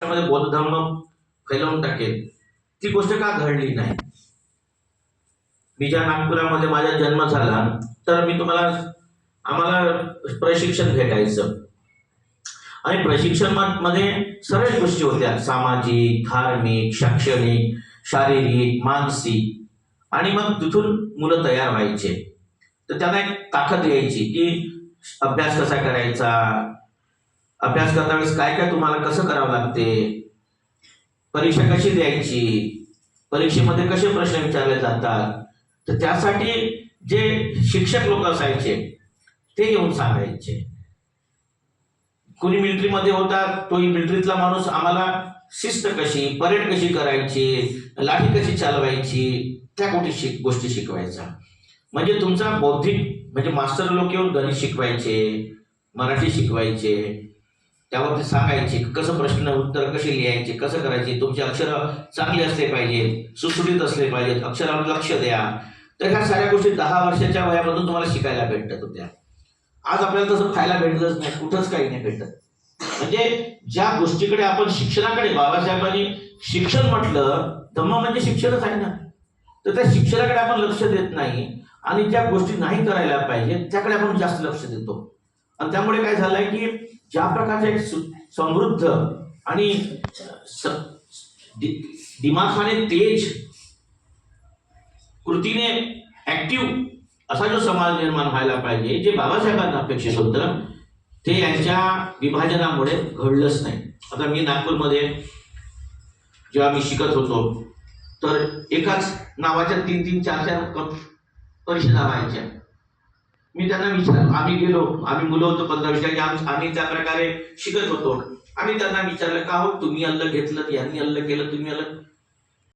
मध्ये बौद्ध धर्म फैलवून टाकेल ती गोष्ट का घडली नाही. मी ज्या नागपुरामध्ये माझा जन्म झाला तर मी तुम्हाला आम्हाला प्रशिक्षण भेटायचं आणि प्रशिक्षण मध्ये सर्व गोष्टी होत्या, सामाजिक, धार्मिक, शैक्षणिक, शारीरिक, मानसिक. आणि मग तिथून मुलं तयार व्हायचे. तर त्यांना एक ताकद यायची की अभ्यास कसा करायचा, अभ्यास करता वेळेस काय काय तुम्हाला कसं करावं लागते, परीक्षा कशी द्यायची, परीक्षेमध्ये कसे प्रश्न विचारले जातात. तर त्यासाठी जे शिक्षक लोक असायचे ते येऊन सांगायचे. कोणी मिलिटरीमध्ये होता तोही मिलिटरीतला माणूस आम्हाला शिस्त कशी, परेड कशी करायची, लाठी कशी चालवायची, त्या गोष्टी शिकवायचा. म्हणजे तुमचा बौद्धिक म्हणजे मास्टर लोक येऊन गणित शिकवायचे, मराठी शिकवायचे, त्यावरती सांगायचे कसं प्रश्न उत्तर कसे लिहायचे, कसं करायचे, तुमचे अक्षर चांगले असले पाहिजेत, सुटसुटीत असले पाहिजेत, अक्षरावर लक्ष द्या. तर ह्या साऱ्या गोष्टी 10 वर्षाच्या वयामधून तुम्हाला शिकायला भेटत होत्या. आज आपल्याला तसं खायला भेटतच नाही, कुठंच काही नाही भेटत. म्हणजे ज्या गोष्टीकडे आपण शिक्षणाकडे, बाबासाहेबांनी शिक्षण म्हटलं, धम्म म्हणजे शिक्षणच आहे ना, तर त्या शिक्षणाकडे आपण लक्ष देत नाही आणि ज्या गोष्टी नाही करायला पाहिजे त्याकडे आपण जास्त लक्ष देतो. आणि त्यामुळे काय झालंय की ज्या प्रकारचे एक समृद्ध आणि दिमाखाने तेज, कृतीने ऍक्टिव्ह असा जो समाज निर्माण व्हायला पाहिजे, जे बाबासाहेबांना अपेक्षित होतं, ते यांच्या विभाजनामुळे घडलंच नाही. आता मी नागपूरमध्ये जेव्हा मी शिकत होतो तर एकाच नावाच्या 3-3, 4-4 परिषदा व्हायच्या. मी त्यांना विचारलं, आम्ही मुलं होतो 15-20, आम्ही त्या प्रकारे शिकत होतो. आम्ही त्यांना विचारलं, का हो तुम्ही अल्ल घेतलं, यांनी अल्ल केलं, तुम्ही अल्ल.